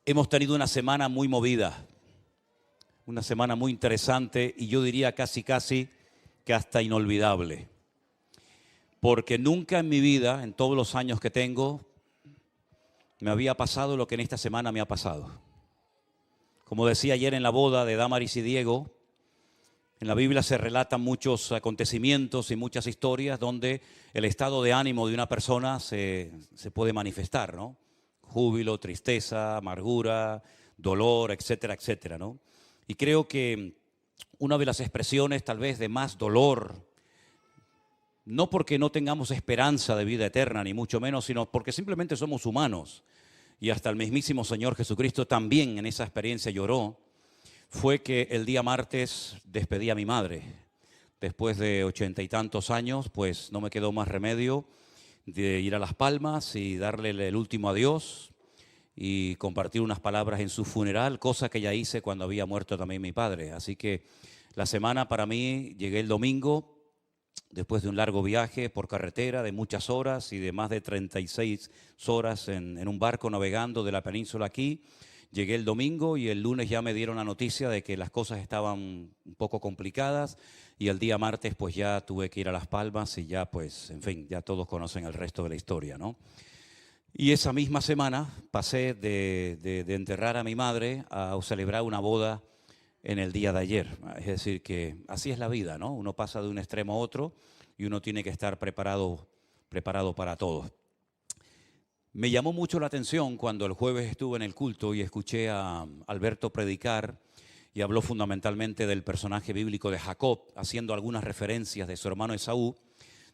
Hemos tenido una semana muy movida, una semana muy interesante y yo diría casi que hasta inolvidable. Porque nunca en mi vida, en todos los años que tengo, me había pasado lo que en esta semana me ha pasado. Como decía ayer en la boda de Damaris y Diego, en la Biblia se relatan muchos acontecimientos y muchas historias donde el estado de ánimo de una persona se puede manifestar, ¿no? Júbilo, tristeza, amargura, dolor, etcétera, etcétera, ¿no? Y creo que una de las expresiones tal vez de más dolor, no porque no tengamos esperanza de vida eterna, ni mucho menos, sino porque simplemente somos humanos. Y hasta el mismísimo Señor Jesucristo también en esa experiencia lloró, fue que el día martes despedí a mi madre. Después de 80 y tantos años, pues no me quedó más remedio de ir a Las Palmas y darle el último adiós y compartir unas palabras en su funeral, cosa que ya hice cuando había muerto también mi padre. Así que la semana para mí, llegué el domingo, después de un largo viaje por carretera de muchas horas y de más de 36 horas en un barco navegando de la península aquí. Llegué el domingo y el lunes ya me dieron la noticia de que las cosas estaban un poco complicadas y el día martes pues ya tuve que ir a Las Palmas y ya pues, en fin, ya todos conocen el resto de la historia, ¿no? Y esa misma semana pasé de enterrar a mi madre a celebrar una boda en el día de ayer. Es decir, que así es la vida, ¿no? Uno pasa de un extremo a otro y uno tiene que estar preparado para todo. Me llamó mucho la atención cuando el jueves estuve en el culto y escuché a Alberto predicar y habló fundamentalmente del personaje bíblico de Jacob, haciendo algunas referencias de su hermano Esaú.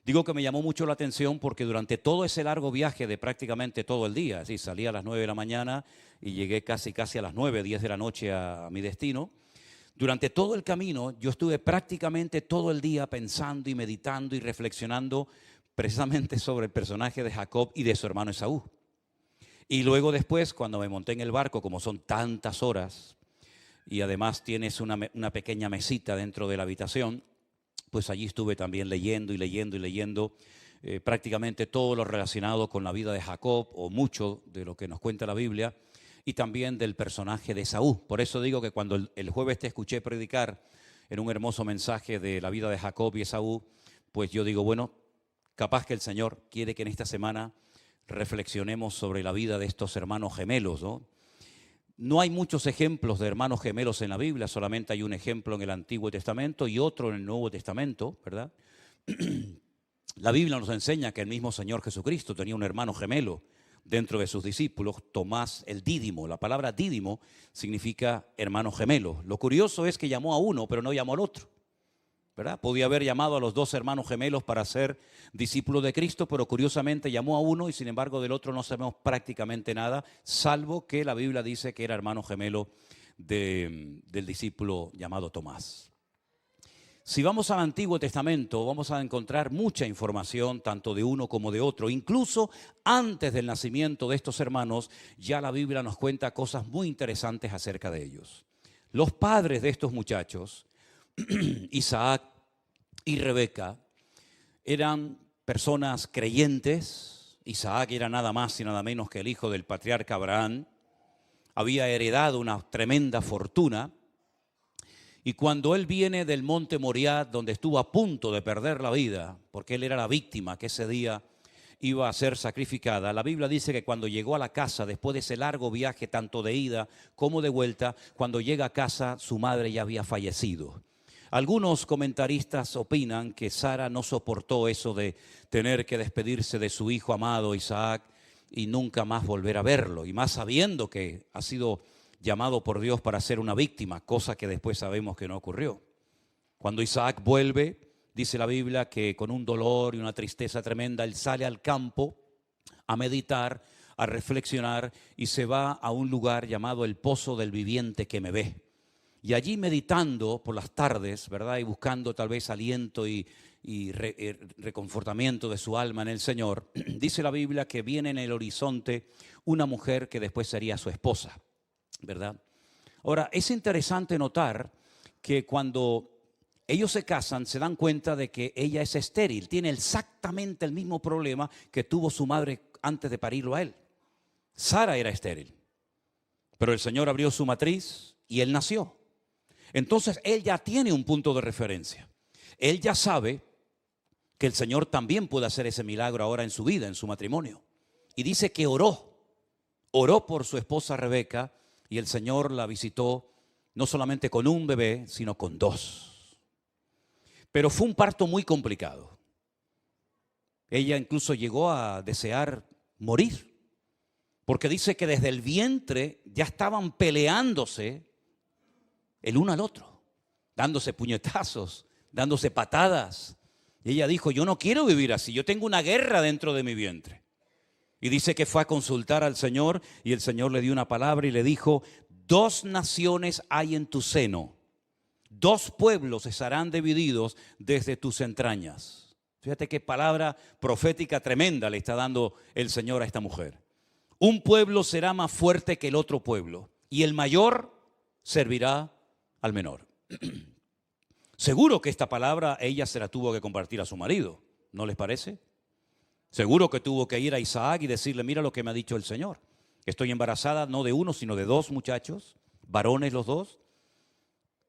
Digo que me llamó mucho la atención porque durante todo ese largo viaje de prácticamente todo el día, así salí a las 9 de la mañana y llegué casi a las 9, 10 de la noche a mi destino. Durante todo el camino yo estuve prácticamente todo el día pensando y meditando y reflexionando precisamente sobre el personaje de Jacob y de su hermano Esaú. Y luego después, cuando me monté en el barco, como son tantas horas, y además tienes una pequeña mesita dentro de la habitación, pues allí estuve también leyendo prácticamente todo lo relacionado con la vida de Jacob, o mucho de lo que nos cuenta la Biblia, y también del personaje de Esaú. Por eso digo que cuando el jueves te escuché predicar en un hermoso mensaje de la vida de Jacob y Esaú, pues yo digo, bueno, capaz que el Señor quiere que en esta semana reflexionemos sobre la vida de estos hermanos gemelos, ¿no? No hay muchos ejemplos de hermanos gemelos en la Biblia, solamente hay un ejemplo en el Antiguo Testamento y otro en el Nuevo Testamento, ¿verdad? La Biblia nos enseña que el mismo Señor Jesucristo tenía un hermano gemelo dentro de sus discípulos, Tomás el Dídimo. La palabra dídimo significa hermano gemelo. Lo curioso es que llamó a uno, pero no llamó al otro, ¿verdad? Podía haber llamado a los dos hermanos gemelos para ser discípulos de Cristo, pero curiosamente llamó a uno y sin embargo del otro no sabemos prácticamente nada, salvo que la Biblia dice que era hermano gemelo del discípulo llamado Tomás. Si vamos al Antiguo Testamento, vamos a encontrar mucha información, tanto de uno como de otro. Incluso antes del nacimiento de estos hermanos, ya la Biblia nos cuenta cosas muy interesantes acerca de ellos. Los padres de estos muchachos, Isaac y Rebeca, eran personas creyentes. Isaac era nada más y nada menos que el hijo del patriarca Abraham. Había heredado una tremenda fortuna. Y cuando él viene del monte Moriah, donde estuvo a punto de perder la vida, porque él era la víctima que ese día iba a ser sacrificada, la Biblia dice que cuando llegó a la casa, después de ese largo viaje, tanto de ida como de vuelta, cuando llega a casa, su madre ya había fallecido. Algunos comentaristas opinan que Sara no soportó eso de tener que despedirse de su hijo amado Isaac y nunca más volver a verlo, y más sabiendo que ha sido llamado por Dios para ser una víctima, cosa que después sabemos que no ocurrió. Cuando Isaac vuelve, dice la Biblia que con un dolor y una tristeza tremenda, él sale al campo a meditar, a reflexionar y se va a un lugar llamado el Pozo del Viviente que me ve. Y allí meditando por las tardes, ¿verdad? Y buscando tal vez aliento y reconfortamiento de su alma en el Señor, dice la Biblia que viene en el horizonte una mujer que después sería su esposa, ¿verdad? Ahora, es interesante notar que cuando ellos se casan, se dan cuenta de que ella es estéril, tiene exactamente el mismo problema que tuvo su madre antes de parirlo a él. Sara era estéril. Pero el Señor abrió su matriz y él nació. Entonces él ya tiene un punto de referencia. Él ya sabe que el Señor también puede hacer ese milagro ahora en su vida, en su matrimonio. Y dice que oró por su esposa Rebeca, y el Señor la visitó no solamente con un bebé, sino con 2. Pero fue un parto muy complicado. Ella incluso llegó a desear morir, porque dice que desde el vientre ya estaban peleándose el uno al otro, dándose puñetazos, dándose patadas. Y ella dijo, yo no quiero vivir así, yo tengo una guerra dentro de mi vientre. Y dice que fue a consultar al Señor, y el Señor le dio una palabra y le dijo, 2 naciones hay en tu seno, 2 pueblos estarán divididos desde tus entrañas. Fíjate qué palabra profética tremenda le está dando el Señor a esta mujer. Un pueblo será más fuerte que el otro pueblo, y el mayor servirá al menor. Seguro que esta palabra ella se la tuvo que compartir a su marido, ¿no les parece? Seguro que tuvo que ir a Isaac y decirle, mira lo que me ha dicho el Señor. Estoy embarazada no de uno, sino de 2 muchachos, varones los 2.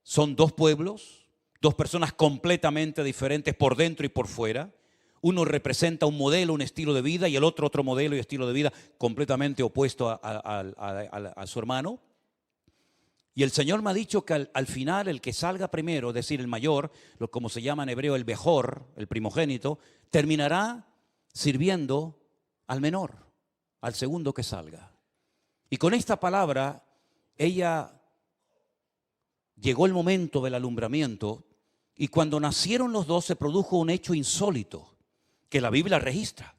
Son 2 pueblos, 2 personas completamente diferentes por dentro y por fuera. Uno representa un modelo, un estilo de vida, y el otro modelo y estilo de vida completamente opuesto a su hermano. Y el Señor me ha dicho que al final el que salga primero, es decir, el mayor, como se llama en hebreo el bejor, el primogénito, terminará sirviendo al menor, al segundo que salga. Y con esta palabra, llegó el momento del alumbramiento, y cuando nacieron los 2 se produjo un hecho insólito que la Biblia registra.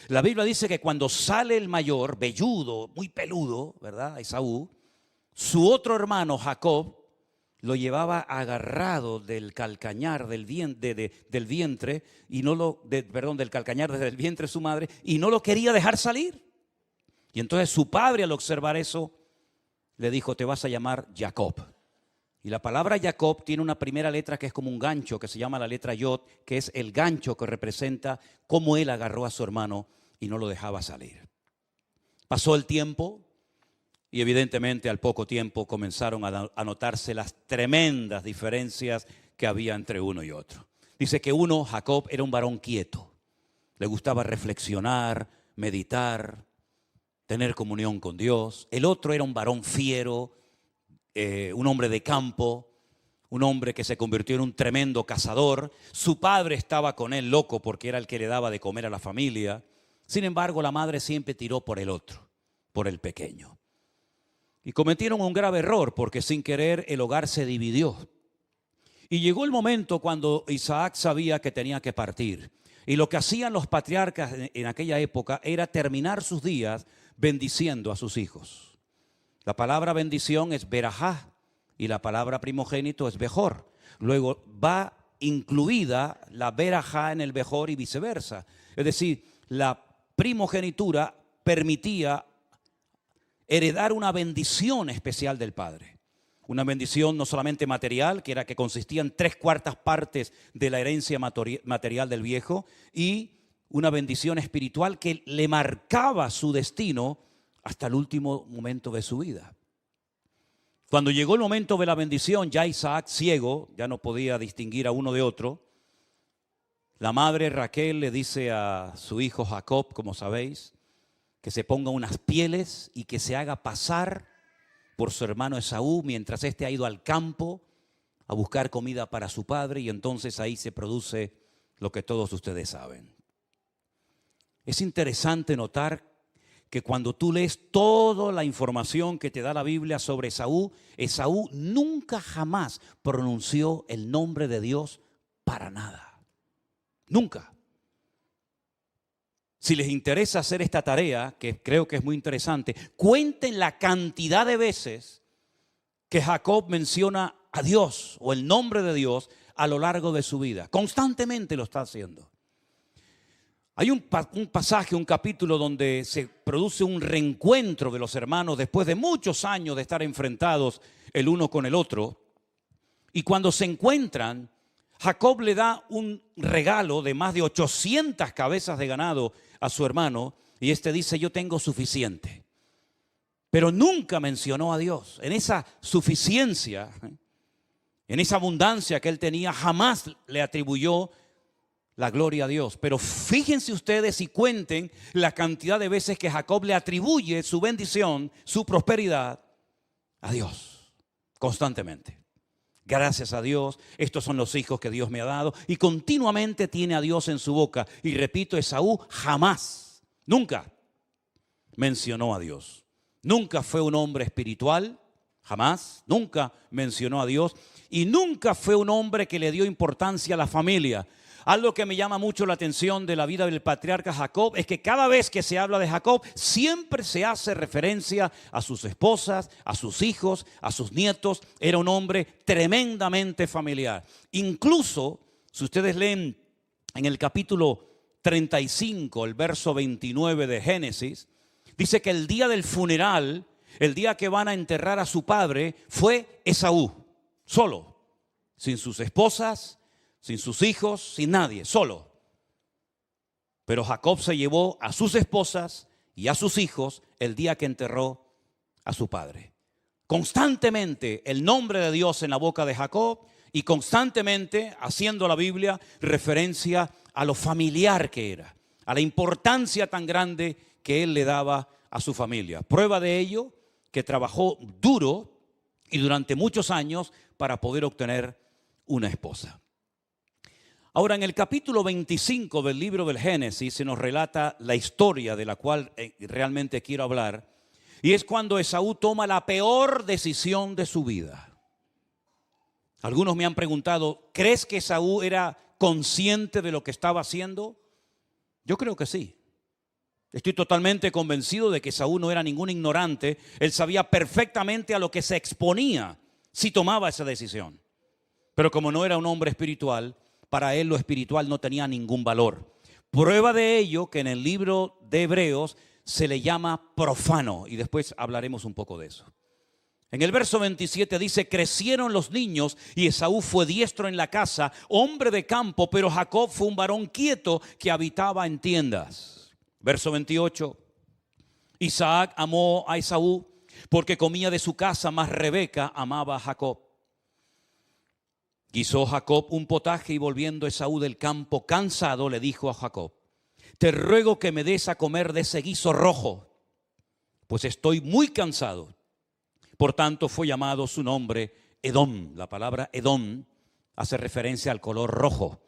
La Biblia dice que cuando sale el mayor, velludo, muy peludo, ¿verdad? Esaú, su otro hermano Jacob lo llevaba agarrado del calcañar del vientre y del calcañar desde el vientre de su madre, y no lo quería dejar salir. Y entonces su padre, al observar eso, le dijo, te vas a llamar Jacob. Y la palabra Jacob tiene una primera letra que es como un gancho, que se llama la letra Yod, que es el gancho que representa cómo él agarró a su hermano y no lo dejaba salir. Pasó el tiempo. Y evidentemente al poco tiempo comenzaron a notarse las tremendas diferencias que había entre uno y otro. Dice que uno, Jacob, era un varón quieto. Le gustaba reflexionar, meditar, tener comunión con Dios. El otro era un varón fiero, un hombre de campo, un hombre que se convirtió en un tremendo cazador. Su padre estaba con él loco porque era el que le daba de comer a la familia. Sin embargo, la madre siempre tiró por el otro, por el pequeño. Y cometieron un grave error porque sin querer el hogar se dividió. Y llegó el momento cuando Isaac sabía que tenía que partir. Y lo que hacían los patriarcas en aquella época era terminar sus días bendiciendo a sus hijos. La palabra bendición es berajá y la palabra primogénito es bejor. Luego va incluida la berajá en el bejor y viceversa. Es decir, la primogenitura permitía heredar una bendición especial del Padre. Una bendición no solamente material, que era que consistía en 3/4 partes de la herencia material del viejo, y una bendición espiritual que le marcaba su destino hasta el último momento de su vida. Cuando llegó el momento de la bendición, ya Isaac, ciego, ya no podía distinguir a uno de otro. La madre Raquel le dice a su hijo Jacob, como sabéis, que se ponga unas pieles y que se haga pasar por su hermano Esaú mientras éste ha ido al campo a buscar comida para su padre, y entonces ahí se produce lo que todos ustedes saben. Es interesante notar que cuando tú lees toda la información que te da la Biblia sobre Esaú, Esaú nunca jamás pronunció el nombre de Dios para nada. Nunca. Si les interesa hacer esta tarea, que creo que es muy interesante, cuenten la cantidad de veces que Jacob menciona a Dios o el nombre de Dios a lo largo de su vida. Constantemente lo está haciendo. Hay un pasaje, un capítulo donde se produce un reencuentro de los hermanos después de muchos años de estar enfrentados el uno con el otro. Y cuando se encuentran, Jacob le da un regalo de más de 800 cabezas de ganado a su hermano, y este dice, yo tengo suficiente. pero nunca mencionó a Dios. En esa suficiencia, en esa abundancia que él tenía, jamás le atribuyó la gloria a Dios. Pero fíjense ustedes y cuenten la cantidad de veces que Jacob le atribuye su bendición, su prosperidad a Dios, constantemente. Gracias a Dios, estos son los hijos que Dios me ha dado. Y continuamente tiene a Dios en su boca. Y repito, Esaú jamás, nunca mencionó a Dios. Nunca fue un hombre espiritual, jamás. Nunca mencionó a Dios. Y nunca fue un hombre que le dio importancia a la familia. Algo que me llama mucho la atención de la vida del patriarca Jacob es que cada vez que se habla de Jacob, siempre se hace referencia a sus esposas, a sus hijos, a sus nietos. Era un hombre tremendamente familiar. Incluso, si ustedes leen en el capítulo 35, el verso 29 de Génesis, dice que el día del funeral, el día que van a enterrar a su padre, fue Esaú, solo, sin sus esposas, sin sus hijos, sin nadie, solo. Pero Jacob se llevó a sus esposas y a sus hijos el día que enterró a su padre. Constantemente el nombre de Dios en la boca de Jacob y constantemente haciendo la Biblia referencia a lo familiar que era, a la importancia tan grande que él le daba a su familia. Prueba de ello, que trabajó duro y durante muchos años para poder obtener una esposa. Ahora, en el capítulo 25 del libro del Génesis se nos relata la historia de la cual realmente quiero hablar. Y es cuando Esaú toma la peor decisión de su vida. Algunos me han preguntado, ¿crees que Esaú era consciente de lo que estaba haciendo? Yo creo que sí. Estoy totalmente convencido de que Esaú no era ningún ignorante. Él sabía perfectamente a lo que se exponía si tomaba esa decisión. Pero como no era un hombre espiritual, para él lo espiritual no tenía ningún valor. Prueba de ello que en el libro de Hebreos se le llama profano, y después hablaremos un poco de eso. En el verso 27 dice, crecieron los niños y Esaú fue diestro en la casa, hombre de campo, pero Jacob fue un varón quieto que habitaba en tiendas. Verso 28, Isaac amó a Esaú porque comía de su casa, mas Rebeca amaba a Jacob. Guisó Jacob un potaje y volviendo Esaú del campo cansado le dijo a Jacob, te ruego que me des a comer de ese guiso rojo, pues estoy muy cansado. Por tanto fue llamado su nombre Edom. La palabra Edom hace referencia al color rojo.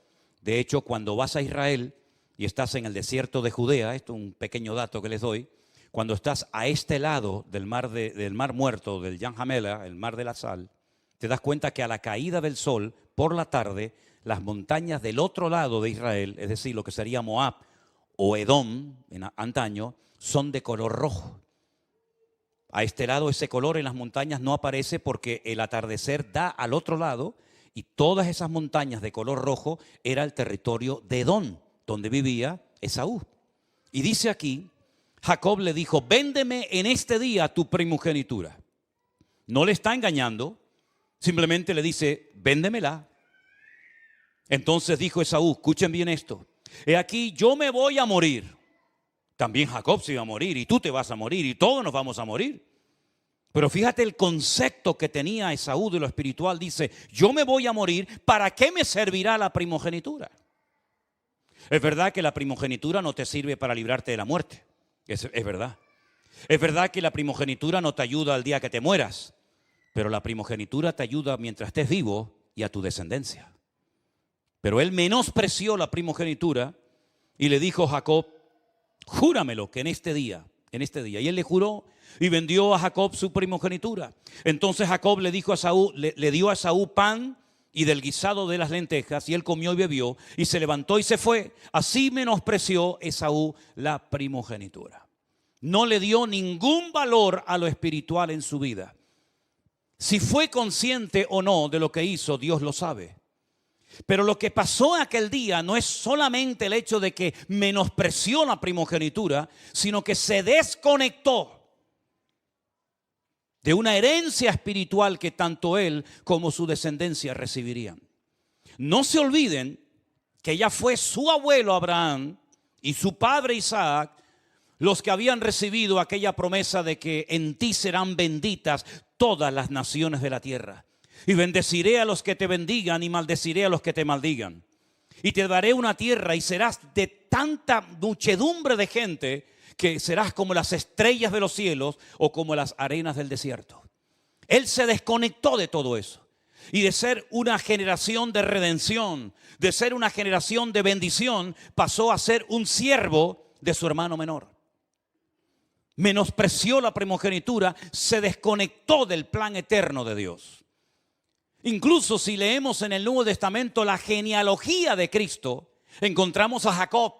De hecho, cuando vas a Israel y estás en el desierto de Judea, esto es un pequeño dato que les doy, cuando estás a este lado del mar muerto, del Yam Hamela, el mar de la sal, te das cuenta que a la caída del sol, por la tarde, las montañas del otro lado de Israel, es decir, lo que sería Moab o Edom en antaño, son de color rojo. A este lado ese color en las montañas no aparece porque el atardecer da al otro lado y todas esas montañas de color rojo era el territorio de Edom, donde vivía Esaú. Y dice aquí, Jacob le dijo, véndeme en este día tu primogenitura. No le está engañando. Simplemente le dice, véndemela. Entonces dijo Esaú, escuchen bien esto. He aquí, yo me voy a morir. También Jacob se iba a morir y tú te vas a morir y todos nos vamos a morir. Pero fíjate el concepto que tenía Esaú de lo espiritual. Dice, yo me voy a morir, ¿para qué me servirá la primogenitura? Es verdad que la primogenitura no te sirve para librarte de la muerte. Es verdad. Es verdad que la primogenitura no te ayuda al día que te mueras. Pero la primogenitura te ayuda mientras estés vivo y a tu descendencia. Pero él menospreció la primogenitura y le dijo a Jacob, júramelo que en este día. Y él le juró y vendió a Jacob su primogenitura. Entonces Jacob le dijo a Esaú, le dio a Esaú pan y del guisado de las lentejas, y él comió y bebió y se levantó y se fue. Así menospreció Esaú la primogenitura. No le dio ningún valor a lo espiritual en su vida. Si fue consciente o no de lo que hizo, Dios lo sabe. Pero lo que pasó aquel día no es solamente el hecho de que menospreció la primogenitura, sino que se desconectó de una herencia espiritual que tanto él como su descendencia recibirían. No se olviden que ya fue su abuelo Abraham y su padre Isaac los que habían recibido aquella promesa de que en ti serán benditas todas las naciones de la tierra. Y bendeciré a los que te bendigan y maldeciré a los que te maldigan. Y te daré una tierra y serás de tanta muchedumbre de gente que serás como las estrellas de los cielos o como las arenas del desierto. Él se desconectó de todo eso. Y de ser una generación de redención, de ser una generación de bendición, pasó a ser un siervo de su hermano menor. Menospreció la primogenitura, se desconectó del plan eterno de Dios. Incluso si leemos en el Nuevo Testamento la genealogía de Cristo, encontramos a Jacob,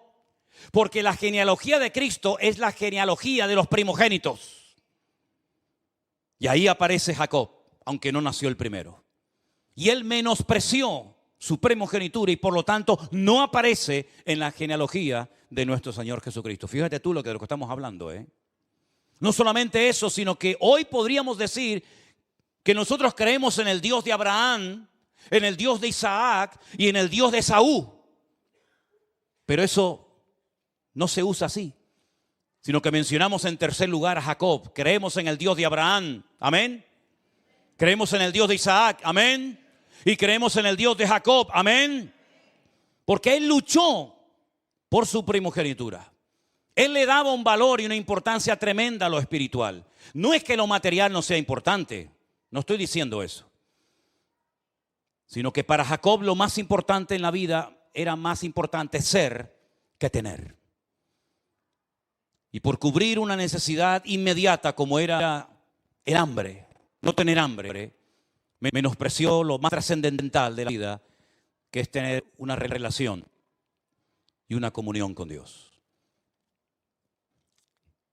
porque la genealogía de Cristo es la genealogía de los primogénitos. Y ahí aparece Jacob, aunque no nació el primero. Y él menospreció su primogenitura y por lo tanto no aparece en la genealogía de nuestro Señor Jesucristo. Fíjate tú de lo que estamos hablando, ¿eh? No solamente eso, sino que hoy podríamos decir que nosotros creemos en el Dios de Abraham, en el Dios de Isaac y en el Dios de Esaú. Pero eso no se usa así, sino que mencionamos en tercer lugar a Jacob. Creemos en el Dios de Abraham, amén. Creemos en el Dios de Isaac, amén. Y creemos en el Dios de Jacob, amén. Porque él luchó por su primogenitura. Él le daba un valor y una importancia tremenda a lo espiritual. No es que lo material no sea importante, no estoy diciendo eso. Sino que para Jacob lo más importante en la vida era más importante ser que tener. Y por cubrir una necesidad inmediata como era el hambre, no tener hambre, menospreció lo más trascendental de la vida, que es tener una relación y una comunión con Dios.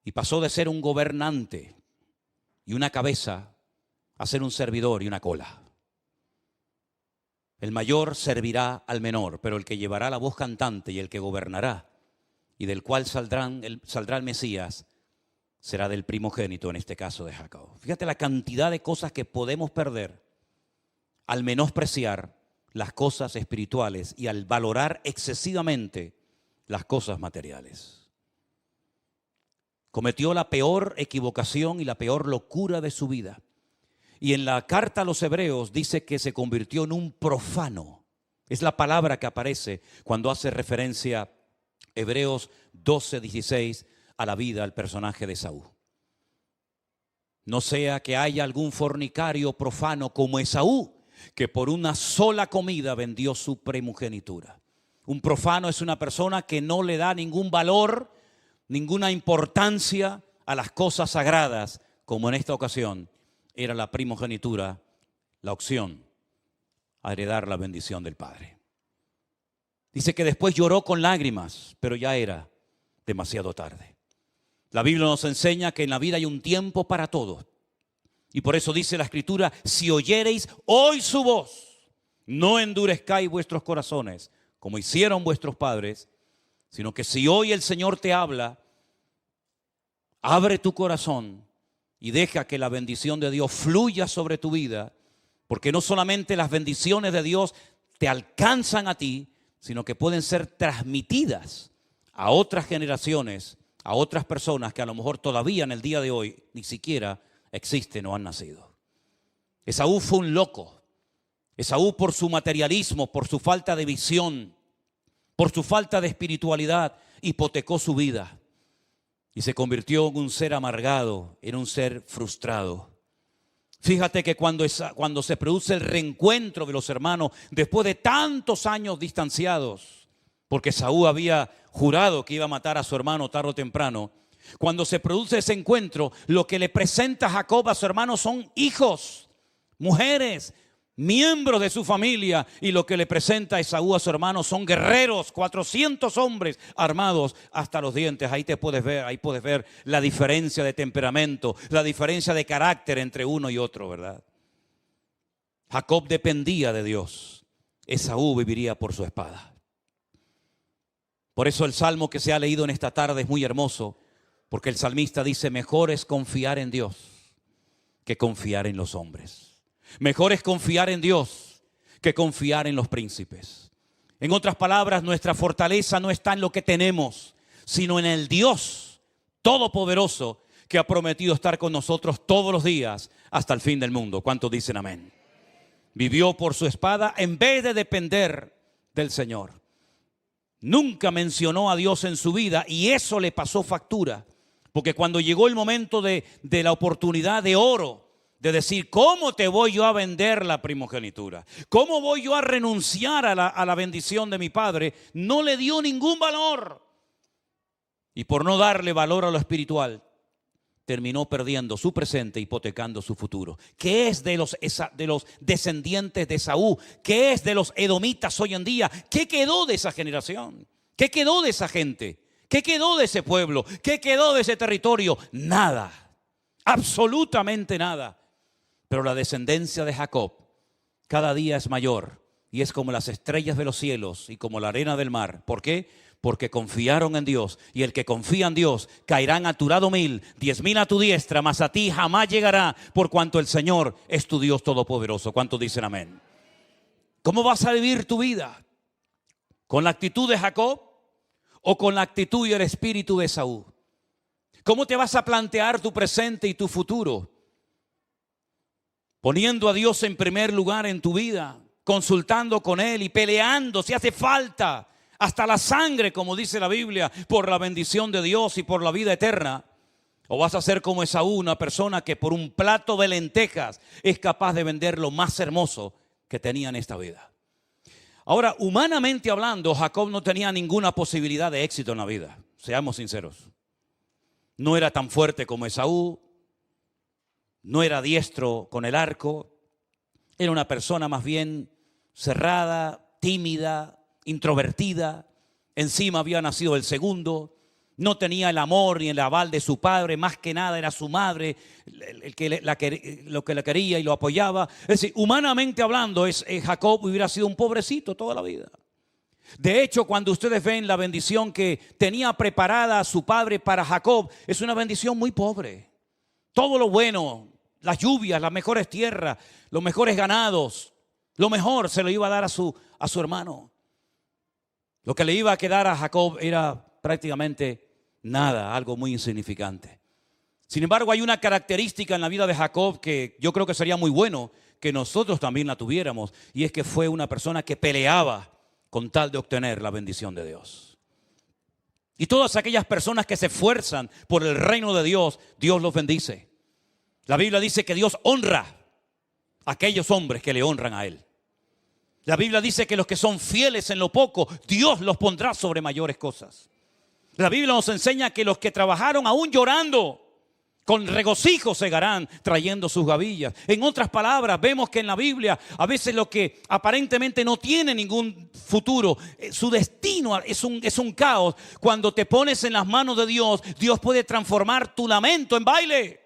Y pasó de ser un gobernante y una cabeza a ser un servidor y una cola. El mayor servirá al menor, pero el que llevará la voz cantante y el que gobernará y del cual saldrá el Mesías será del primogénito, en este caso de Jacob. Fíjate la cantidad de cosas que podemos perder al menospreciar las cosas espirituales y al valorar excesivamente las cosas materiales. Cometió la peor equivocación y la peor locura de su vida. Y en la carta a los Hebreos dice que se convirtió en un profano. Es la palabra que aparece cuando hace referencia Hebreos 12:16 a la vida, al personaje de Esaú. No sea que haya algún fornicario profano como Esaú, que por una sola comida vendió su primogenitura. Un profano es una persona que no le da ningún valor, ninguna importancia a las cosas sagradas, como en esta ocasión era la primogenitura, la opción a heredar la bendición del Padre. Dice que después lloró con lágrimas, pero ya era demasiado tarde. La Biblia nos enseña que en la vida hay un tiempo para todo. Y por eso dice la Escritura: si oyereis hoy su voz, no endurezcáis vuestros corazones, como hicieron vuestros padres, sino que si hoy el Señor te habla, abre tu corazón y deja que la bendición de Dios fluya sobre tu vida, porque no solamente las bendiciones de Dios te alcanzan a ti, sino que pueden ser transmitidas a otras generaciones, a otras personas que a lo mejor todavía en el día de hoy ni siquiera existen o han nacido. Esaú fue un loco. Esaú, por su materialismo, por su falta de visión, por su falta de espiritualidad, hipotecó su vida y se convirtió en un ser amargado, en un ser frustrado. Fíjate que cuando se produce el reencuentro de los hermanos después de tantos años distanciados, porque Esaú había jurado que iba a matar a su hermano tarde o temprano, cuando se produce ese encuentro, lo que le presenta Jacob a su hermano son hijos, mujeres, miembros de su familia, y lo que le presenta Esaú a su hermano son guerreros, 400 hombres armados hasta los dientes. Ahí puedes ver la diferencia de temperamento, la diferencia de carácter entre uno y otro, ¿verdad? Jacob dependía de Dios, Esaú viviría por su espada. Por eso el salmo que se ha leído en esta tarde es muy hermoso, porque el salmista dice: mejor es confiar en Dios que confiar en los hombres. Mejor es confiar en Dios que confiar en los príncipes. En otras palabras, nuestra fortaleza no está en lo que tenemos, sino en el Dios todopoderoso, que ha prometido estar con nosotros todos los días hasta el fin del mundo. ¿Cuántos dicen amén? Vivió por su espada en vez de depender del Señor. Nunca mencionó a Dios en su vida y eso le pasó factura. Porque cuando llegó el momento de la oportunidad de oro, de decir, ¿cómo te voy yo a vender la primogenitura? ¿Cómo voy yo a renunciar a la bendición de mi padre? No le dio ningún valor. Y por no darle valor a lo espiritual, terminó perdiendo su presente, hipotecando su futuro. ¿Qué es de los descendientes de Esaú? ¿Qué es de los edomitas hoy en día? ¿Qué quedó de esa generación? ¿Qué quedó de esa gente? ¿Qué quedó de ese pueblo? ¿Qué quedó de ese territorio? Nada, absolutamente nada. Pero la descendencia de Jacob cada día es mayor y es como las estrellas de los cielos y como la arena del mar. ¿Por qué? Porque confiaron en Dios, y el que confía en Dios caerán a tu lado 1000, 10,000 a tu diestra, mas a ti jamás llegará, por cuanto el Señor es tu Dios todopoderoso. ¿Cuántos dicen amén? ¿Cómo vas a vivir tu vida? ¿Con la actitud de Jacob o con la actitud y el espíritu de Esaú? ¿Cómo te vas a plantear tu presente y tu futuro? Poniendo a Dios en primer lugar en tu vida, consultando con Él y peleando si hace falta, hasta la sangre, como dice la Biblia, por la bendición de Dios y por la vida eterna. ¿O vas a ser como Esaú, una persona que por un plato de lentejas es capaz de vender lo más hermoso que tenía en esta vida? Ahora, humanamente hablando, Jacob no tenía ninguna posibilidad de éxito en la vida. Seamos sinceros. No era tan fuerte como Esaú. No era diestro con el arco. Era una persona más bien cerrada, tímida, introvertida. Encima había nacido el segundo. No tenía el amor ni el aval de su padre. Más que nada era su madre lo que la quería y lo apoyaba. Es decir, humanamente hablando, Jacob hubiera sido un pobrecito toda la vida. De hecho, cuando ustedes ven la bendición que tenía preparada su padre para Jacob, es una bendición muy pobre. Todo lo bueno, las lluvias, las mejores tierras, los mejores ganados, lo mejor se lo iba a dar a su hermano. Lo que le iba a quedar a Jacob era prácticamente nada, algo muy insignificante. Sin embargo, hay una característica en la vida de Jacob que yo creo que sería muy bueno que nosotros también la tuviéramos, y es que fue una persona que peleaba con tal de obtener la bendición de Dios. Y todas aquellas personas que se esfuerzan por el reino de Dios, Dios los bendice. La Biblia dice que Dios honra a aquellos hombres que le honran a Él. La Biblia dice que los que son fieles en lo poco, Dios los pondrá sobre mayores cosas. La Biblia nos enseña que los que trabajaron aún llorando, con regocijo segarán trayendo sus gavillas. En otras palabras, vemos que en la Biblia a veces lo que aparentemente no tiene ningún futuro, su destino es un caos. Cuando te pones en las manos de Dios, Dios puede transformar tu lamento en baile.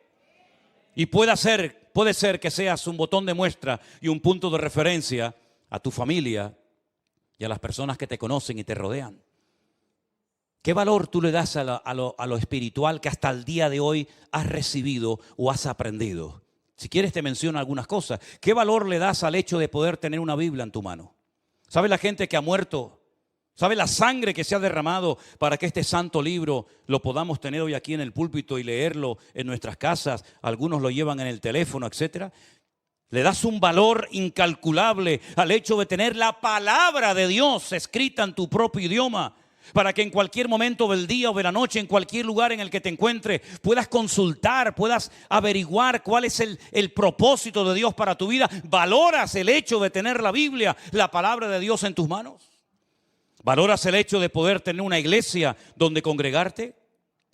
Y puede ser que seas un botón de muestra y un punto de referencia a tu familia y a las personas que te conocen y te rodean. ¿Qué valor tú le das a lo espiritual que hasta el día de hoy has recibido o has aprendido? Si quieres te menciono algunas cosas. ¿Qué valor le das al hecho de poder tener una Biblia en tu mano? ¿Sabe la gente que ha muerto? ¿Sabe la sangre que se ha derramado para que este santo libro lo podamos tener hoy aquí en el púlpito y leerlo en nuestras casas? Algunos lo llevan en el teléfono, etcétera. Le das un valor incalculable al hecho de tener la palabra de Dios escrita en tu propio idioma, para que en cualquier momento del día o de la noche, en cualquier lugar en el que te encuentres, puedas consultar, puedas averiguar cuál es el propósito de Dios para tu vida. ¿Valoras el hecho de tener la Biblia, la palabra de Dios en tus manos? ¿Valoras el hecho de poder tener una iglesia donde congregarte?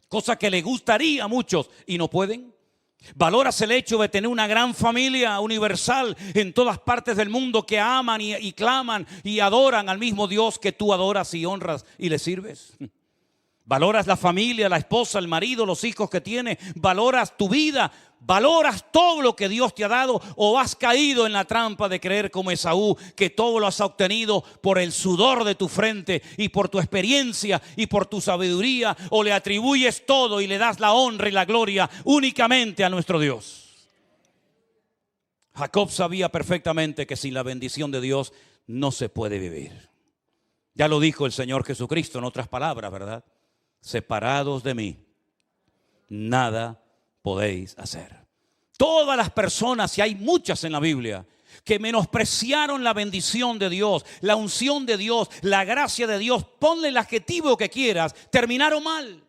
Cosa que le gustaría a muchos y no pueden. ¿Valoras el hecho de tener una gran familia universal en todas partes del mundo que aman y claman y adoran al mismo Dios que tú adoras y honras y le sirves? ¿Valoras la familia, la esposa, el marido, los hijos que tienes? ¿Valoras tu vida? ¿Valoras todo lo que Dios te ha dado? ¿O has caído en la trampa de creer como Esaú, que todo lo has obtenido por el sudor de tu frente y por tu experiencia y por tu sabiduría? ¿O le atribuyes todo y le das la honra y la gloria únicamente a nuestro Dios? Jacob sabía perfectamente que sin la bendición de Dios no se puede vivir. Ya lo dijo el Señor Jesucristo en otras palabras, ¿verdad? Separados de mí, nada podéis hacer. Todas las personas, y hay muchas en la Biblia, que menospreciaron la bendición de Dios, la unción de Dios, la gracia de Dios, ponle el adjetivo que quieras, terminaron mal.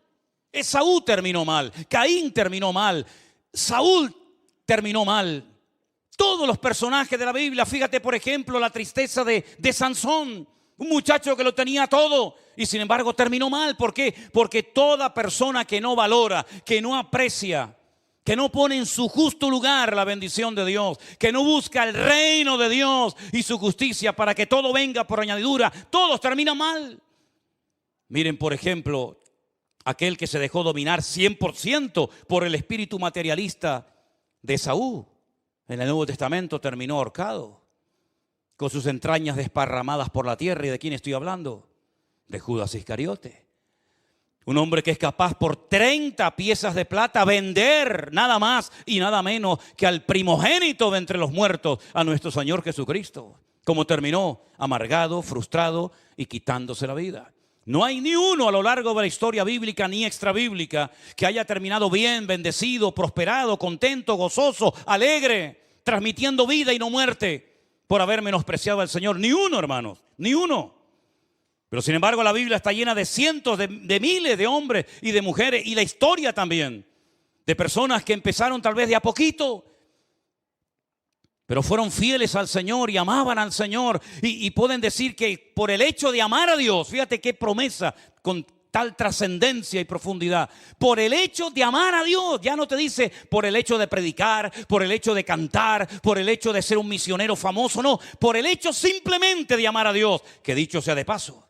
Esaú terminó mal, Caín terminó mal, Saúl terminó mal. Todos los personajes de la Biblia, fíjate por ejemplo la tristeza de Sansón, un muchacho que lo tenía todo y sin embargo terminó mal. ¿Por qué? Porque toda persona que no valora, que no aprecia, que no pone en su justo lugar la bendición de Dios, que no busca el reino de Dios y su justicia para que todo venga por añadidura, todos terminan mal. Miren por ejemplo aquel que se dejó dominar 100% por el espíritu materialista de Esaú. En el Nuevo Testamento terminó ahorcado, con sus entrañas desparramadas por la tierra. ¿Y de quién estoy hablando? De Judas Iscariote. Un hombre que es capaz por 30 piezas de plata vender nada más y nada menos que al primogénito de entre los muertos, a nuestro Señor Jesucristo. Como terminó, amargado, frustrado y quitándose la vida. No hay ni uno a lo largo de la historia bíblica ni extrabíblica que haya terminado bien, bendecido, prosperado, contento, gozoso, alegre, transmitiendo vida y no muerte por haber menospreciado al Señor. Ni uno, hermanos, ni uno. Pero sin embargo la Biblia está llena de cientos de miles de hombres y de mujeres, y la historia también, de personas que empezaron tal vez de a poquito, pero fueron fieles al Señor y amaban al Señor. Y pueden decir que por el hecho de amar a Dios, fíjate qué promesa con tal trascendencia y profundidad. Por el hecho de amar a Dios, ya no te dice por el hecho de predicar, por el hecho de cantar, por el hecho de ser un misionero famoso, no. Por el hecho simplemente de amar a Dios, que dicho sea de paso,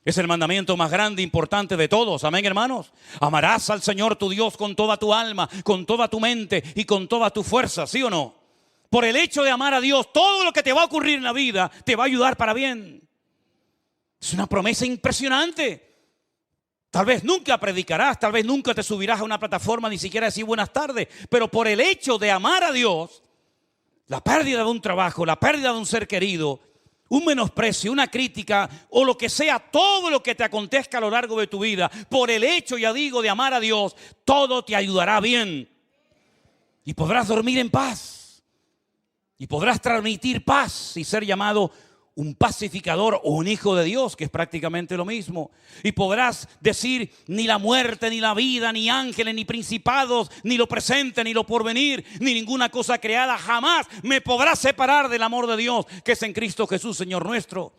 es el mandamiento más grande e importante de todos. Amén, hermanos. Amarás al Señor tu Dios con toda tu alma, con toda tu mente y con toda tu fuerza, ¿sí o no? Por el hecho de amar a Dios, todo lo que te va a ocurrir en la vida te va a ayudar para bien. Es una promesa impresionante. Tal vez nunca predicarás, tal vez nunca te subirás a una plataforma ni siquiera decir buenas tardes, pero por el hecho de amar a Dios, la pérdida de un trabajo, la pérdida de un ser querido, un menosprecio, una crítica o lo que sea, todo lo que te acontezca a lo largo de tu vida, por el hecho, ya digo, de amar a Dios, todo te ayudará bien. Y podrás dormir en paz. Y podrás transmitir paz y ser llamado un pacificador o un hijo de Dios, que es prácticamente lo mismo. Y podrás decir: ni la muerte, ni la vida, ni ángeles, ni principados, ni lo presente, ni lo porvenir, ni ninguna cosa creada jamás me podrá separar del amor de Dios que es en Cristo Jesús, Señor nuestro.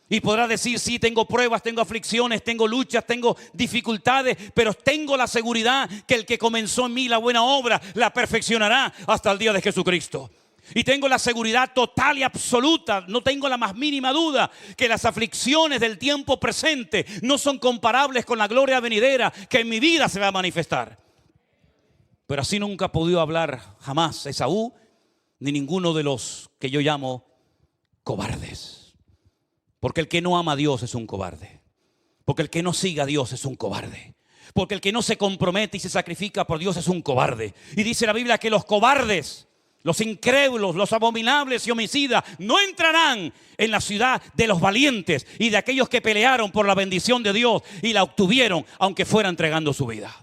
Y podrás decir: sí, tengo pruebas, tengo aflicciones, tengo luchas, tengo dificultades, pero tengo la seguridad que el que comenzó en mí la buena obra la perfeccionará hasta el día de Jesucristo. Y tengo la seguridad total y absoluta, no tengo la más mínima duda, que las aflicciones del tiempo presente no son comparables con la gloria venidera que en mi vida se va a manifestar. Pero así nunca ha podido hablar jamás Esaú, ni ninguno de los que yo llamo cobardes. Porque el que no ama a Dios es un cobarde. Porque el que no sigue a Dios es un cobarde. Porque el que no se compromete y se sacrifica por Dios es un cobarde. Y dice la Biblia que los cobardes, los incrédulos, los abominables y homicidas no entrarán en la ciudad de los valientes y de aquellos que pelearon por la bendición de Dios y la obtuvieron aunque fuera entregando su vida.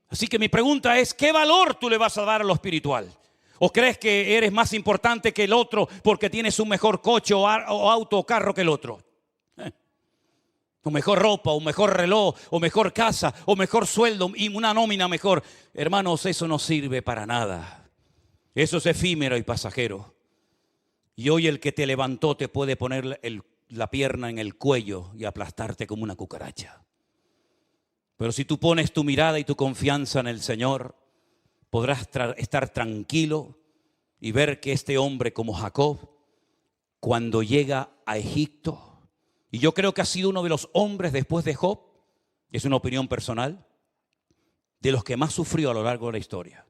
Así que mi pregunta es: ¿qué valor tú le vas a dar a lo espiritual? ¿O crees que eres más importante que el otro porque tienes un mejor coche o auto o carro que el otro? O mejor ropa, o mejor reloj, o mejor casa, o mejor sueldo y una nómina mejor. Hermanos, eso no sirve para nada. Eso es efímero y pasajero. Y hoy el que te levantó te puede poner la pierna en el cuello y aplastarte como una cucaracha. Pero si tú pones tu mirada y tu confianza en el Señor, podrás estar tranquilo y ver que este hombre como Jacob, cuando llega a Egipto, y yo creo que ha sido uno de los hombres después de Job, es una opinión personal, de los que más sufrió a lo largo de la historia.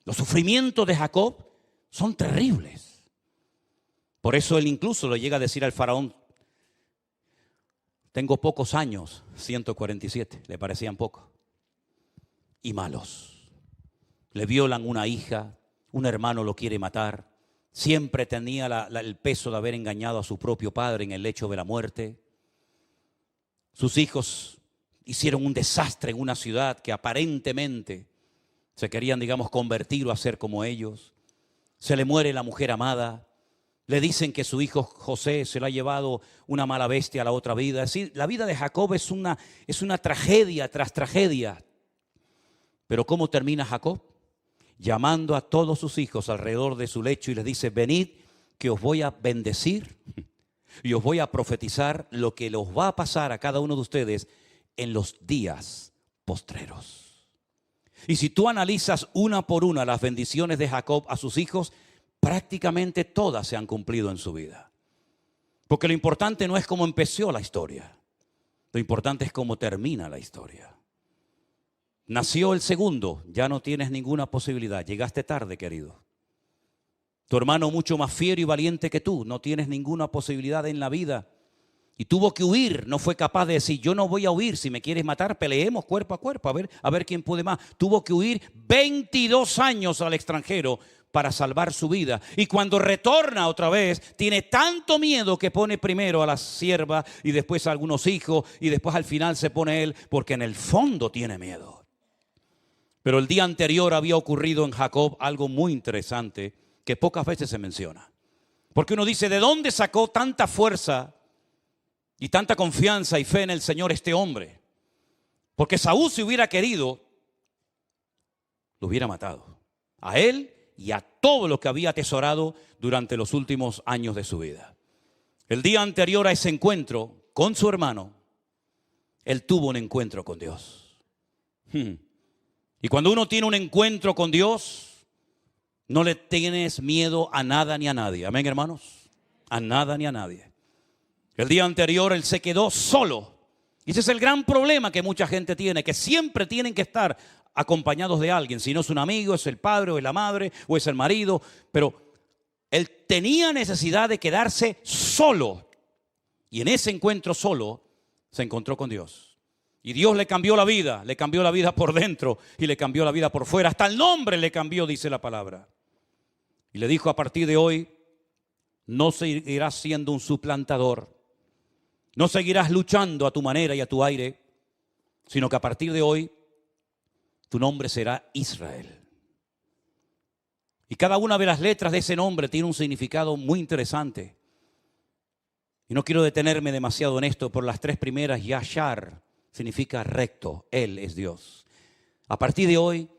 Los sufrimientos de Jacob son terribles. Por eso él incluso le llega a decir al faraón: tengo pocos años, 147, le parecían pocos, y malos. Le violan una hija, un hermano lo quiere matar, siempre tenía el peso de haber engañado a su propio padre en el lecho de la muerte. Sus hijos hicieron un desastre en una ciudad que aparentemente se querían, digamos, convertir o hacer como ellos. Se le muere la mujer amada. Le dicen que su hijo José se lo ha llevado una mala bestia a la otra vida. Es decir, la vida de Jacob es una tragedia tras tragedia. Pero ¿cómo termina Jacob? Llamando a todos sus hijos alrededor de su lecho y les dice: venid, que os voy a bendecir y os voy a profetizar lo que los va a pasar a cada uno de ustedes en los días postreros. Y si tú analizas una por una las bendiciones de Jacob a sus hijos, prácticamente todas se han cumplido en su vida. Porque lo importante no es cómo empezó la historia, lo importante es cómo termina la historia. Nació el segundo, ya no tienes ninguna posibilidad, llegaste tarde, querido. Tu hermano mucho más fiero y valiente que tú, no tienes ninguna posibilidad en la vida. Y tuvo que huir, no fue capaz de decir: yo no voy a huir, si me quieres matar, peleemos cuerpo a cuerpo, a ver quién puede más. Tuvo que huir 22 años al extranjero para salvar su vida. Y cuando retorna otra vez, tiene tanto miedo que pone primero a la sierva y después a algunos hijos y después al final se pone él, porque en el fondo tiene miedo. Pero el día anterior había ocurrido en Jacob algo muy interesante que pocas veces se menciona. Porque uno dice: ¿de dónde sacó tanta fuerza y tanta confianza y fe en el Señor este hombre? Porque Saúl, si hubiera querido, lo hubiera matado. A él y a todo lo que había atesorado durante los últimos años de su vida. El día anterior a ese encuentro con su hermano, él tuvo un encuentro con Dios. Y cuando uno tiene un encuentro con Dios, no le tienes miedo a nada ni a nadie. Amén, hermanos. A nada ni a nadie. El día anterior él se quedó solo. Y ese es el gran problema que mucha gente tiene, que siempre tienen que estar acompañados de alguien. Si no es un amigo, es el padre o es la madre o es el marido. Pero él tenía necesidad de quedarse solo. Y en ese encuentro solo se encontró con Dios. Y Dios le cambió la vida por dentro y le cambió la vida por fuera. Hasta el nombre le cambió, dice la palabra. Y le dijo: a partir de hoy no seguirás siendo un suplantador. No seguirás luchando a tu manera y a tu aire, sino que a partir de hoy tu nombre será Israel. Y cada una de las letras de ese nombre tiene un significado muy interesante. Y no quiero detenerme demasiado en esto, por las tres primeras: Yashar significa recto, Él es Dios. A partir de hoy,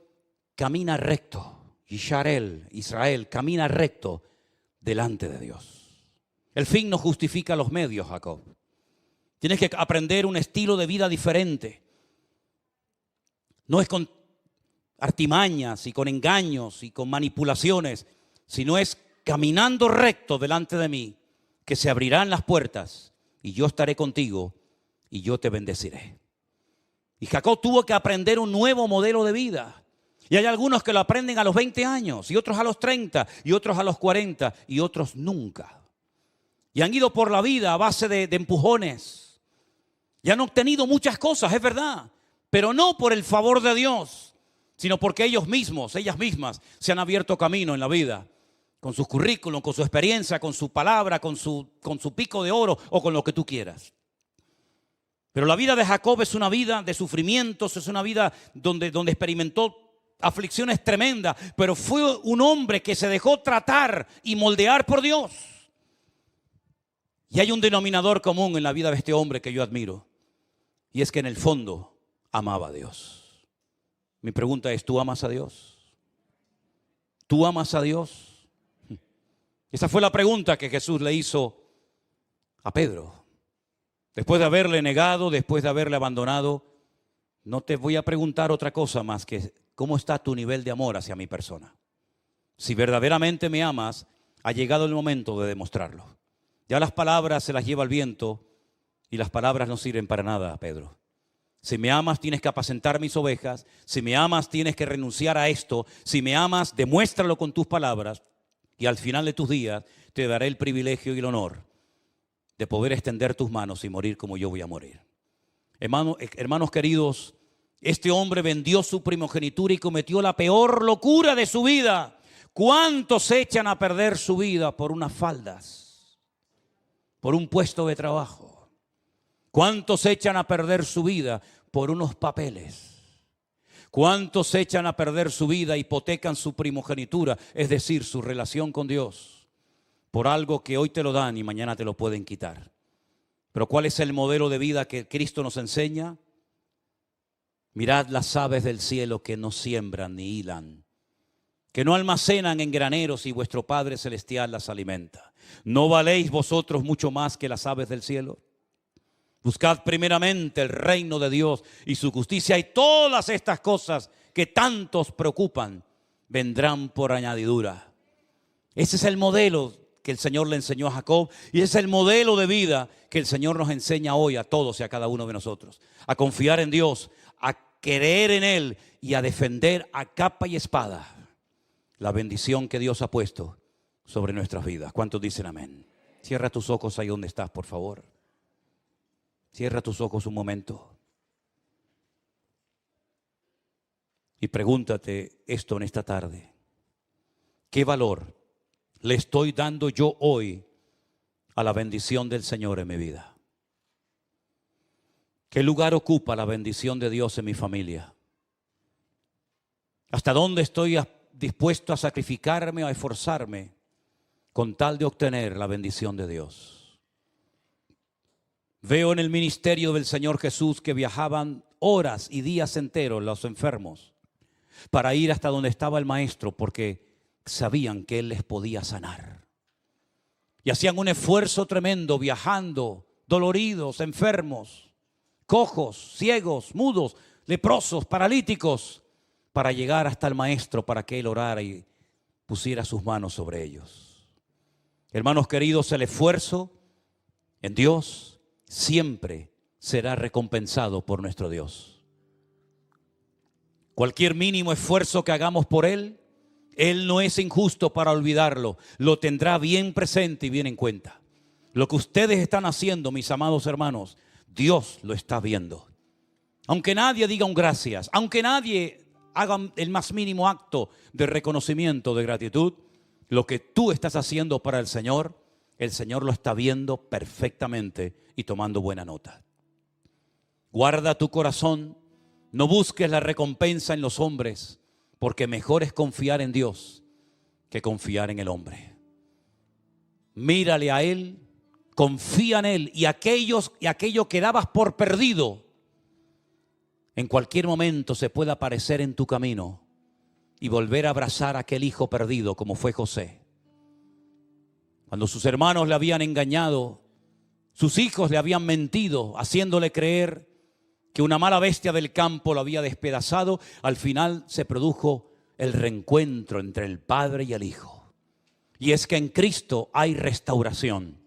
camina recto. Yisharel, Israel, camina recto delante de Dios. El fin no justifica los medios, Jacob. Tienes que aprender un estilo de vida diferente. No es con artimañas y con engaños y con manipulaciones, sino es caminando recto delante de mí, que se abrirán las puertas y yo estaré contigo y yo te bendeciré. Y Jacob tuvo que aprender un nuevo modelo de vida. Y hay algunos que lo aprenden a los 20 años, y otros a los 30, y otros a los 40, y otros nunca. Y han ido por la vida a base de empujones. Y han obtenido muchas cosas, es verdad, pero no por el favor de Dios, sino porque ellos mismos, ellas mismas, se han abierto camino en la vida. Con sus currículum, con su experiencia, con su palabra, con su pico de oro o con lo que tú quieras. Pero la vida de Jacob es una vida de sufrimientos, es una vida donde experimentó aflicciones tremendas, pero fue un hombre que se dejó tratar y moldear por Dios. Y hay un denominador común en la vida de este hombre que yo admiro, y es que en el fondo amaba a Dios. Mi pregunta es: ¿tú amas a Dios? ¿Tú amas a Dios? Esa fue la pregunta que Jesús le hizo a Pedro. Después de haberle negado, después de haberle abandonado, no te voy a preguntar otra cosa más que ¿cómo está tu nivel de amor hacia mi persona? Si verdaderamente me amas, ha llegado el momento de demostrarlo. Ya las palabras se las lleva el viento y las palabras no sirven para nada, Pedro. Si me amas, tienes que apacentar mis ovejas. Si me amas, tienes que renunciar a esto. Si me amas, demuéstralo con tus palabras. Y al final de tus días te daré el privilegio y el honor de poder extender tus manos y morir como yo voy a morir. Hermanos queridos, este hombre vendió su primogenitura y cometió la peor locura de su vida. ¿Cuántos echan a perder su vida por unas faldas? Por un puesto de trabajo. ¿Cuántos echan a perder su vida por unos papeles? ¿Cuántos echan a perder su vida, hipotecan su primogenitura, es decir, su relación con Dios, por algo que hoy te lo dan y mañana te lo pueden quitar? Pero ¿cuál es el modelo de vida que Cristo nos enseña? Mirad las aves del cielo que no siembran ni hilan, que no almacenan en graneros y vuestro Padre Celestial las alimenta. ¿No valéis vosotros mucho más que las aves del cielo? Buscad primeramente el reino de Dios y su justicia, y todas estas cosas que tantos preocupan vendrán por añadidura. Ese es el modelo que el Señor le enseñó a Jacob, y ese es el modelo de vida que el Señor nos enseña hoy a todos y a cada uno de nosotros. A confiar en Dios, a creer en Él y a defender a capa y espada la bendición que Dios ha puesto sobre nuestras vidas. ¿Cuántos dicen amén? Cierra tus ojos ahí donde estás, por favor. Cierra tus ojos un momento y pregúntate esto en esta tarde. ¿Qué valor le estoy dando yo hoy a la bendición del Señor en mi vida? ¿Qué lugar ocupa la bendición de Dios en mi familia? ¿Hasta dónde estoy dispuesto a sacrificarme o a esforzarme con tal de obtener la bendición de Dios? Veo en el ministerio del Señor Jesús que viajaban horas y días enteros los enfermos para ir hasta donde estaba el Maestro, porque sabían que Él les podía sanar. Y hacían un esfuerzo tremendo viajando, doloridos, enfermos, cojos, ciegos, mudos, leprosos, paralíticos, para llegar hasta el Maestro para que Él orara y pusiera sus manos sobre ellos. Hermanos queridos, el esfuerzo en Dios siempre será recompensado por nuestro Dios. Cualquier mínimo esfuerzo que hagamos por Él, Él no es injusto para olvidarlo. Lo tendrá bien presente y bien en cuenta. Lo que ustedes están haciendo, mis amados hermanos, Dios lo está viendo. Aunque nadie diga un gracias, aunque nadie haga el más mínimo acto de reconocimiento, de gratitud, lo que tú estás haciendo para el Señor lo está viendo perfectamente y tomando buena nota. Guarda tu corazón, no busques la recompensa en los hombres, porque mejor es confiar en Dios que confiar en el hombre. Mírale a Él, confía en Él, y aquello que dabas por perdido, en cualquier momento se puede aparecer en tu camino y volver a abrazar a aquel hijo perdido como fue José. Cuando sus hermanos le habían engañado, sus hijos le habían mentido, haciéndole creer que una mala bestia del campo lo había despedazado, al final se produjo el reencuentro entre el Padre y el Hijo. Y es que en Cristo hay restauración.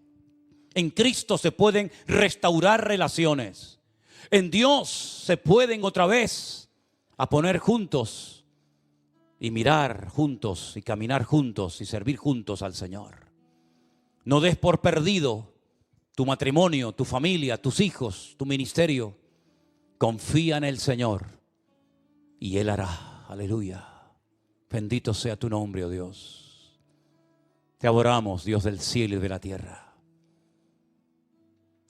En Cristo se pueden restaurar relaciones. En Dios se pueden otra vez a poner juntos y mirar juntos y caminar juntos y servir juntos al Señor. No des por perdido tu matrimonio, tu familia, tus hijos, tu ministerio. Confía en el Señor y Él hará. Aleluya. Bendito sea tu nombre, oh Dios. Te adoramos, Dios del cielo y de la tierra.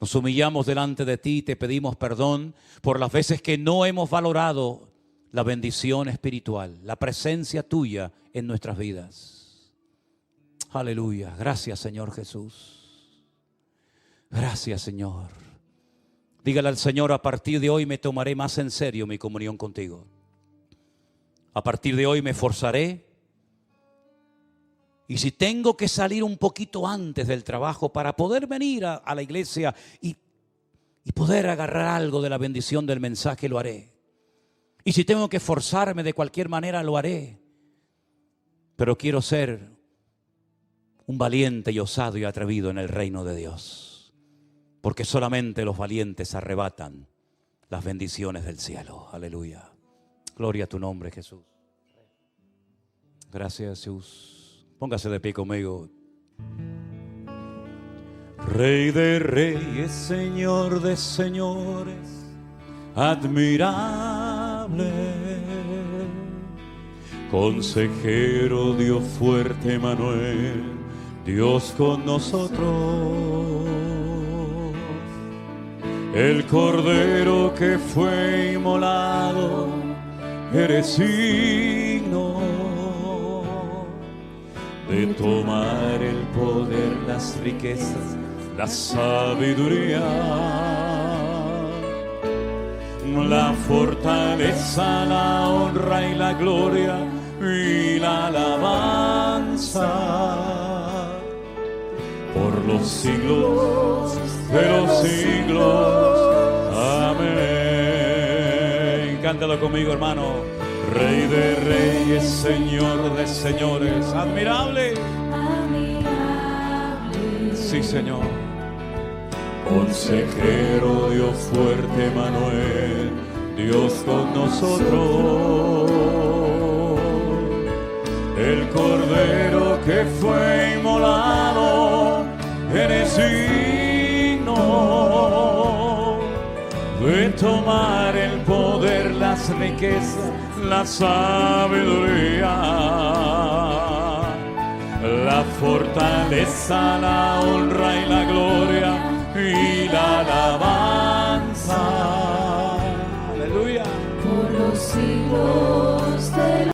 Nos humillamos delante de ti y te pedimos perdón por las veces que no hemos valorado la bendición espiritual, la presencia tuya en nuestras vidas. Aleluya. Gracias, Señor Jesús. Gracias, Señor. Dígale al Señor: a partir de hoy me tomaré más en serio mi comunión contigo. A partir de hoy me esforzaré. Y si tengo que salir un poquito antes del trabajo para poder venir a la iglesia y poder agarrar algo de la bendición del mensaje, lo haré. Y si tengo que esforzarme de cualquier manera, lo haré. Pero quiero ser un valiente y osado y atrevido en el reino de Dios. Porque solamente los valientes arrebatan las bendiciones del cielo. Aleluya. Gloria a tu nombre, Jesús. Gracias, Jesús. Póngase de pie conmigo. Rey de reyes, Señor de señores, admirable, consejero, Dios fuerte, Manuel, Dios con nosotros. el Cordero que fue inmolado, eres digno de tomar el poder, las riquezas, la sabiduría, la fortaleza, la honra y la gloria y la alabanza por los siglos de los siglos. Amén. Cántalo conmigo, hermano. Rey de reyes, Señor de señores, admirable. Admirable. Sí, Señor. Consejero, Dios fuerte, Emmanuel, Dios con nosotros. El Cordero que fue inmolado, eres digno de tomar el poder, las riquezas, la sabiduría, la fortaleza, la honra y la gloria y la alabanza. Aleluya. Por los siglos de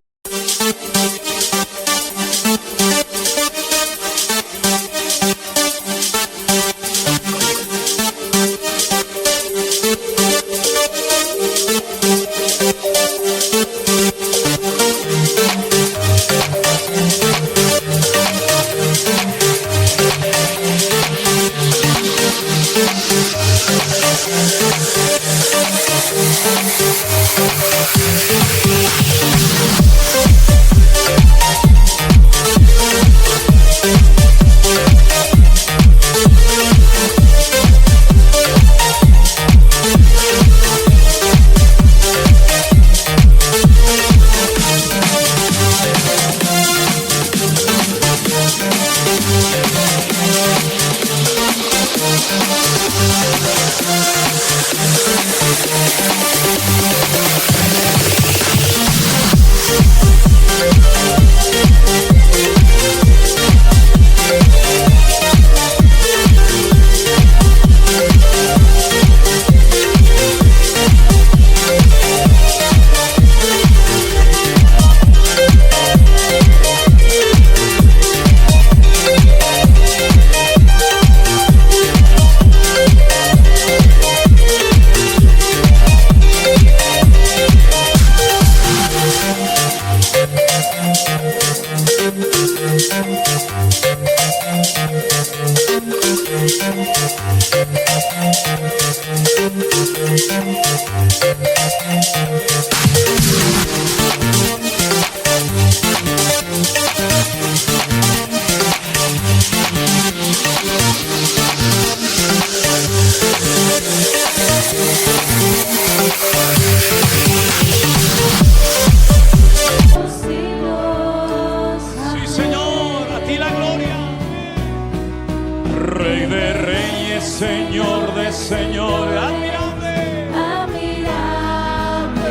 Señor de señores, admirable, admirable.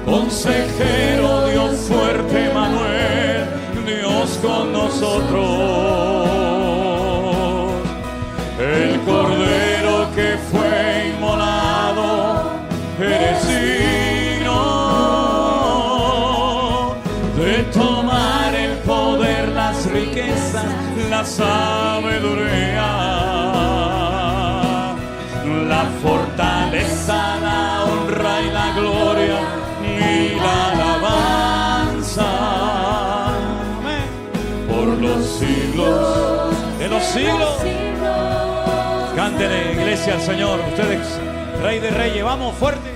Consejero, Dios fuerte, Emmanuel, Dios con nosotros. El Cordero que fue inmolado, eres digno de tomar el poder, las riquezas, la sabiduría, la fortaleza, la honra y la gloria y la alabanza. Amén. Por los siglos de los siglos. Cántele, iglesia, al Señor. Ustedes, Rey de Reyes, vamos fuerte.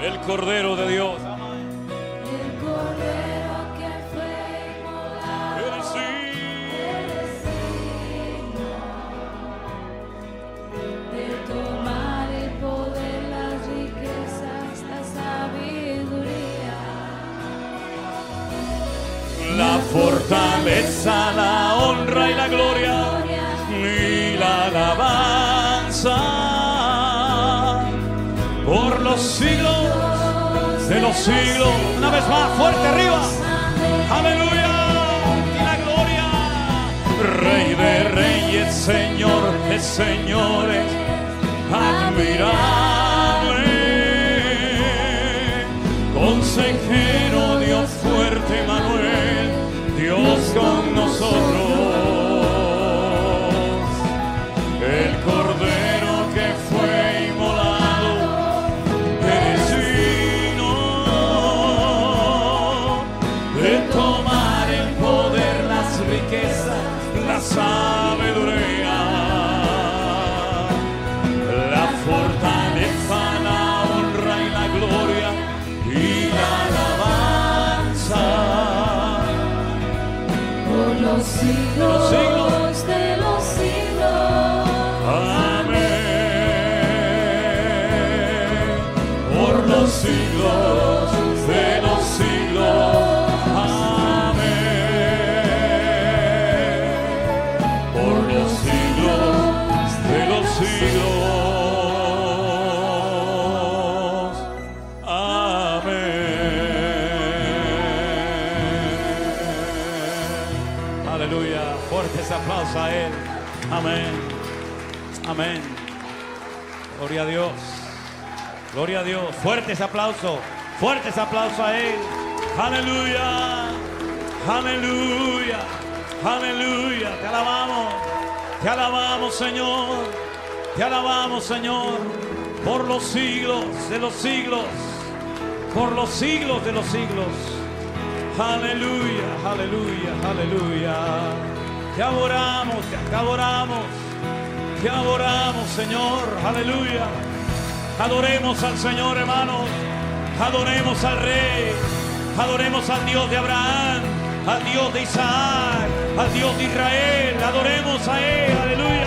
El Cordero de Dios, el Cordero que fue inmolado, eres digno de tomar el poder, las riquezas, la sabiduría, la fortaleza, la honra y la gloria y la alabanza. siglos de los siglos. Una vez más, fuerte arriba. Aleluya. Y la gloria. Rey de reyes, Señor de señores, admirable. Consejero, Dios fuerte, Manuel, Dios con nosotros. El Cordero que fue inmolado, eres digno de tomar el poder, las riquezas, la sabiduría, la fortaleza, la honra y la gloria y la alabanza por los siglos de los siglos. Amén. Por los siglos de los siglos. Amén. Por los siglos de los siglos. Amén. Aleluya. Fuertes aplausos a Él. Amén. Amén. Gloria a Dios. Gloria a Dios. Fuertes aplausos. Fuertes aplausos a Él. Aleluya. Aleluya. Aleluya. Te alabamos. Te alabamos, Señor. Te alabamos, Señor. Por los siglos de los siglos. Por los siglos de los siglos. Aleluya. Aleluya. Aleluya. Te adoramos. Te adoramos. Te adoramos, Señor, aleluya. Adoremos al Señor, hermanos. Adoremos al Rey. Adoremos al Dios de Abraham, al Dios de Isaac, al Dios de Israel. Adoremos a Él, aleluya.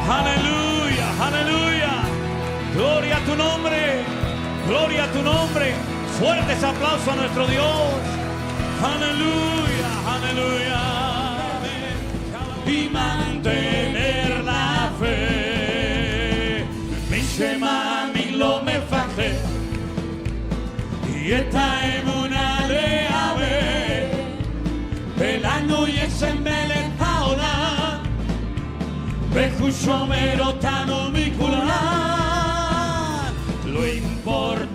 Aleluya, aleluya. Gloria a tu nombre. Gloria a tu nombre. Fuertes aplausos a nuestro Dios. Aleluya, aleluya. Y mantener la fe, mi Shema, mi lo me faje, y esta emuna de ave, pelando y es en Beletaona, Bejushomero tano mi culán, lo importante.